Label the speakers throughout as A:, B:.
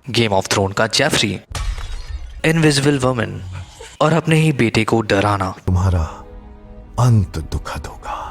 A: Game of throne का Jeffrey, invisible woman और अपने ही बेटे को डराना।
B: तुम्हारा अंत दुखद होगा।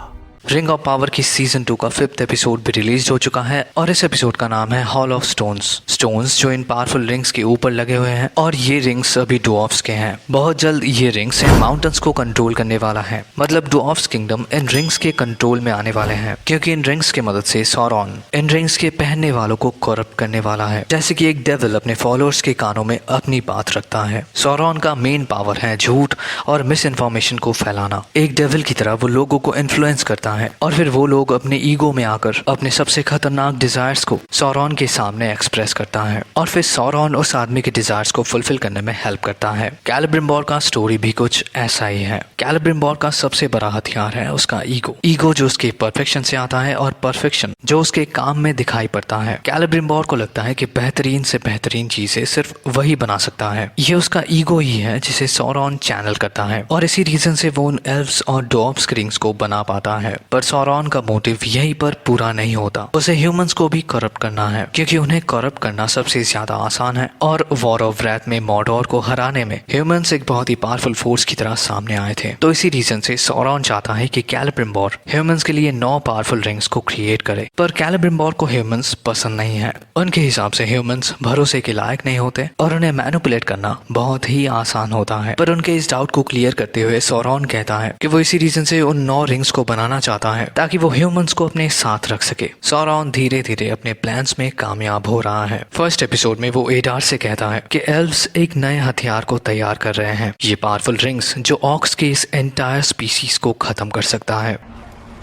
A: रिंग ऑफ पावर की सीजन 2 का 5th एपिसोड भी रिलीज हो चुका है और इस एपिसोड का नाम है हॉल ऑफ स्टोन्स। स्टोन्स जो इन पावरफुल रिंग्स के ऊपर लगे हुए हैं और ये रिंग्स अभी ड्वार्फ्स के हैं। बहुत जल्द ये रिंग्स इन माउंटेन्स को कंट्रोल करने वाला है, मतलब ड्वार्फ्स किंगडम इन रिंग्स के कंट्रोल में आने वाले हैं, क्योंकि इन रिंग्स की मदद से सौरॉन इन रिंग्स के पहनने वालों को करप्ट करने वाला है, जैसे कि एक डेविल अपने फॉलोअर्स के कानों में अपनी बात रखता है। सौरॉन का मेन पावर है झूठ और मिस इन्फॉर्मेशन को फैलाना। एक डेविल की तरह वो लोगों को इन्फ्लुएंस करता है और फिर वो लोग अपने ईगो में आकर अपने सबसे खतरनाक डिजायर्स को सौरॉन के सामने एक्सप्रेस करता है और फिर सौरॉन उस आदमी के डिजायर्स को फुलफिल करने में हेल्प करता है। कैलिब्रिम्बोर का स्टोरी भी कुछ ऐसा ही है। कैलिब्रिम्बोर का सबसे बड़ा हथियार है उसका ईगो जो उसके परफेक्शन से आता है और परफेक्शन जो उसके काम में दिखाई पड़ता है। कैलिब्रिम्बोर को लगता है कि बेहतरीन से बेहतरीन चीजें सिर्फ वही बना सकता है। ये उसका ईगो ही है जिसे सौरॉन चैनल करता है और इसी रीजन से वो उन एल्व्स और डॉर्फ्स रिंग्स को बना पाता है। पर सौरॉन का मोटिव यहीं पर पूरा नहीं होता, उसे ह्यूमंस को भी करप्ट करना है, क्योंकि उन्हें करप्ट करना सबसे ज्यादा आसान है। और वॉर ऑफ रेथ में मॉर्डोर को हराने में ह्यूमंस एक बहुत ही पावरफुल फोर्स की तरह सामने आए थे। तो इसी रीजन से सौरॉन चाहता है कि कैलिब्रिम्बोर ह्यूमंस के लिए 9 पावरफुल रिंग्स को क्रिएट करे। पर कैलिब्रिम्बोर को ह्यूमंस पसंद नहीं है। उनके हिसाब से ह्यूमंस भरोसे के लायक नहीं होते और उन्हें मैनिपुलेट करना बहुत ही आसान होता है। पर उनके इस डाउट को क्लियर करते हुए सौरॉन कहता है कि वो इसी रीजन से उन 9 रिंग्स को बनाना चाहता है ताकि वो ह्यूमंस को अपने साथ रख सके। सौरॉन धीरे धीरे अपने प्लान्स में कामयाब हो रहा है। फर्स्ट एपिसोड में वो एडार से कहता है कि एल्व्स एक नए हथियार को तैयार कर रहे हैं, ये पावरफुल रिंग्स जो ऑक्स के इस एंटायर स्पीसीज को खत्म कर सकता है।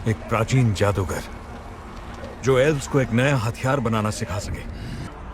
B: एक प्राचीन जादूगर जो एल्व्स को एक नया हथियार बनाना सिखा सके।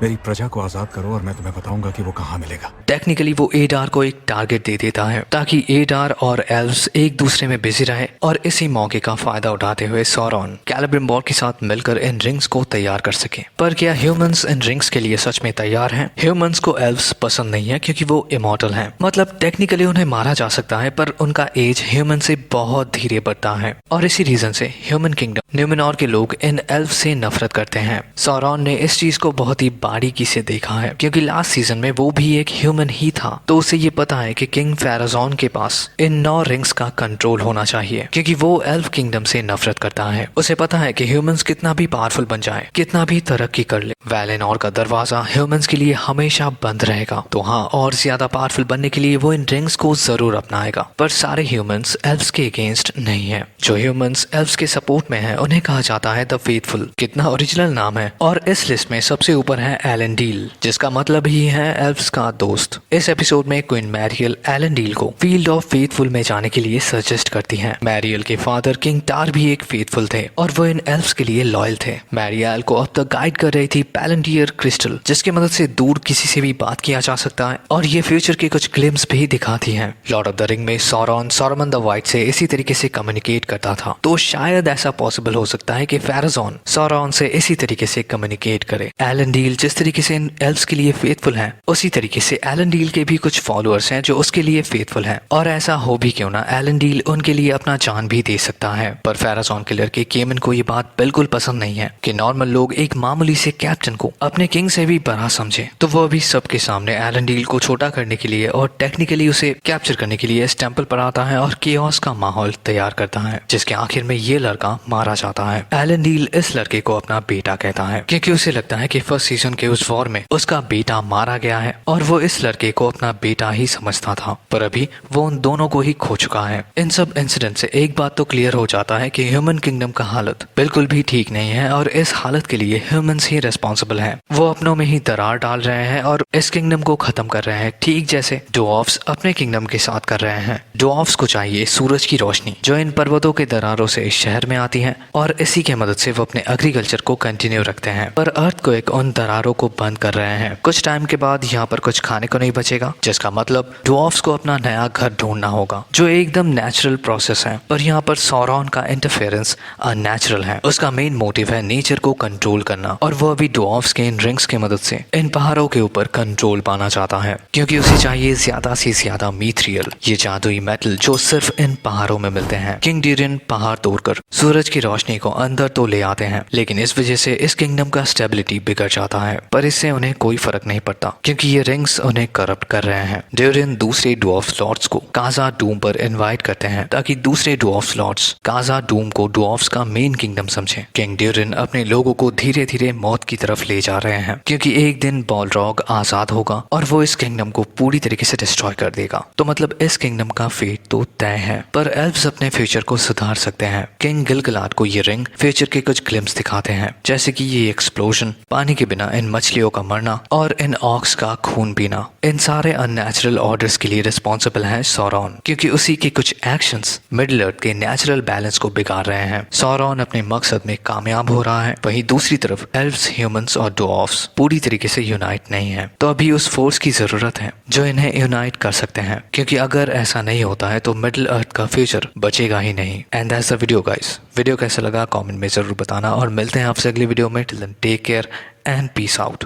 B: मेरी प्रजा को आजाद करो और मैं तुम्हें बताऊंगा कि वो कहाँ मिलेगा।
A: टेक्निकली वो एडार को एक टारगेट दे देता है ताकि एडार और एल्व्स एक दूसरे में बिजी रहे और इसी मौके का फायदा उठाते हुए सौरॉन कैलिब्रिम्बोर के साथ मिलकर इन रिंग्स को तैयार कर सके। पर क्या ह्यूमंस इन रिंग्स के लिए सच में तैयार हैं? ह्यूमंस को एल्व्स पसंद नहीं है क्योंकि वो इमॉर्टल हैं, मतलब टेक्निकली उन्हें मारा जा सकता है पर उनका एज ह्यूमन से बहुत धीरे बढ़ता है और इसी रीजन से ह्यूमन किंगडम न्यूमेनॉर के लोग इन एल्व्स से नफरत करते हैं। सौरॉन ने इस चीज को बहुत ही बारीकी से देखा है क्योंकि लास्ट सीजन में वो भी एक ह्यूमन ही था, तो उसे ये पता है कि किंग फेराजॉन के पास इन 9 रिंग्स का कंट्रोल होना चाहिए क्योंकि वो एल्फ किंगडम से नफरत करता है। उसे पता है कि ह्यूमंस कितना भी पावरफुल बन जाए, कितना भी तरक्की कर ले, वैलेनोर का दरवाजा ह्यूमंस के लिए हमेशा बंद रहेगा। तो हाँ, और ज्यादा पावरफुल बनने के लिए वो इन रिंग्स को जरूर अपनाएगा। पर सारे ह्यूमंस एल्व्स के अगेंस्ट नहीं है। जो ह्यूमंस एल्व्स के सपोर्ट में है उन्हें कहा जाता है द फेथफुल। कितना ओरिजिनल नाम है। और इस लिस्ट में सबसे ऊपर है एलेंडील, जिसका मतलब ही है एल्व्स का दोस्त। इस एपिसोड में क्वीन मैरियल एलेंडील को फील्ड ऑफ फेथफुल में जाने के लिए सजेस्ट करती है। मैरियल के फादर किंग टार भी एक फेथफुल थे और वो इन एल्व्स के लिए लॉयल थे। मैरियल को अब तक गाइड कर रही थी पैलेंटियर क्रिस्टल, जिसकी मदद से दूर किसी से भी बात किया जा सकता है और ये फ्यूचर के कुछ ग्लिम्स भी दिखाती है। लॉर्ड ऑफ द रिंग में सौरॉन सॉरमन द वाइट से इसी तरीके से कम्युनिकेट करता था, तो शायद ऐसा पॉसिबल हो सकता है कि फेराजॉन सौरॉन से इसी तरीके से कम्युनिकेट करे। एलेंडील जिस तरीके से इन एल्व्स के लिए फेथफुल है, उसी तरीके से एलेंडील के भी कुछ फॉलोअर्स हैं जो उसके लिए फेथफुल हैं। और ऐसा हो भी क्यों ना, एलेंडील उनके लिए अपना जान भी दे सकता है। पर फेराजॉन के लड़के केमन को ये बात बिल्कुल पसंद नहीं है कि नॉर्मल लोग एक मामूली से कैप्टन को अपने किंग से भी बड़ा समझे, तो वो अभी सबके सामने एलेंडील को छोटा करने के लिए और टेक्निकली उसे कैप्चर करने के लिए इस टेंपल पर आता है और केओस का माहौल तैयार करता है, जिसके आखिर में ये लड़का मारा जाता है। एलेंडील इस लड़के को अपना बेटा कहता है क्योंकि उसे लगता है कि फर्स्ट सीजन के उस वॉर में उसका बेटा मारा गया है और वो इस लड़के को अपना बेटा ही समझता था, पर अभी वो उन दोनों को ही खो चुका है। इन सब इंसिडेंट से एक बात तो क्लियर हो जाता है कि ह्यूमन किंगडम का हालत बिल्कुल भी ठीक नहीं है और इस हालत के लिए ह्यूमंस ही रिस्पॉन्सिबल है। वो अपनों में ही दरार डाल रहे हैं और इस किंगडम को खत्म कर रहे हैं, ठीक जैसे ड्वार्फ्स अपने किंगडम के साथ कर रहे हैं। ड्वार्फ्स को चाहिए सूरज की रोशनी जो इन पर्वतों के दरारों से इस शहर में आती है और इसी के मदद से वो अपने एग्रीकल्चर को कंटिन्यू रखते हैं। पर अर्थ को एक उन दरारों को बंद कर रहे हैं। कुछ टाइम के बाद यहाँ पर कुछ खाने को नहीं बचेगा, जिसका मतलब ड्वार्फ्स को अपना नया घर ढूंढना होगा, जो एकदम नेचुरल प्रोसेस है। पर यहाँ पर सौरॉन का इंटरफेरेंस अननेचुरल है। उसका मेन मोटिव है नेचर को कंट्रोल करना और वो अभी ड्वार्फ्स के इन रिंग्स की मदद से इन पहाड़ों के ऊपर कंट्रोल पाना चाहता है क्योंकि उसे चाहिए ज्यादा से ज्यादा मीथरियल, ये जादुई मेटल जो सिर्फ इन पहाड़ों में मिलते हैं। किंग ड्यूरिन पहाड़ तोड़कर सूरज की रोशनी को अंदर तो ले आते हैं, लेकिन इस वजह से इस किंगडम का स्टेबिलिटी बिगड़ जाता है। पर इससे उन्हें कोई फर्क नहीं पड़ता क्योंकि ये रिंग्स उन्हें करप्ट कर रहे हैं। ड्यूरिन दूसरे ड्वार्फ लॉर्ड्स को काजा डूम पर इनवाइट करते हैं ताकि दूसरे ड्वार्फ लॉर्ड्स काजा डूम को ड्वार्फ्स का मेन किंगडम समझें। किंग ड्यूरिन अपने लोगों को धीरे धीरे मौत की तरफ ले जा रहे हैं क्योंकि एक दिन बॉलरॉग आजाद होगा और वो इस किंगडम को पूरी तरीके से डिस्ट्रॉय कर देगा। तो मतलब इस किंगडम का फेट तो तय है। पर एल्व्स अपने फ्यूचर को सुधार सकते हैं। किंग गिलगलाद को ये रिंग फ्यूचर के कुछ ग्लिम्स दिखाते हैं, जैसे कि ये एक्सप्लोजन, पानी के बिना इन मछलियों का मरना और इन ऑक्स का खून पीना। इन सारे अननेचुरल ऑर्डर्स के लिए रिस्पॉन्सिबल है सौरॉन, क्योंकि उसी के कुछ एक्शंस मिडिल अर्थ के नेचुरल बैलेंस को बिगाड़ रहे हैं। सौरॉन अपने मकसद में कामयाब हो रहा है, वहीं दूसरी तरफ एल्व्स, ह्यूमंस और ड्वार्फ्स पूरी तरीके से यूनाइट नहीं है। तो अभी उस फोर्स की जरूरत है जो इन्हें यूनाइट कर सकते हैं, क्योंकि अगर ऐसा नहीं होता है तो मिडिल अर्थ का फ्यूचर बचेगा ही नहीं। And that's the video guys. Video कैसा लगा कमेंट में जरूर बताना और मिलते हैं आपसे अगली वीडियो में। Till then take care and peace out.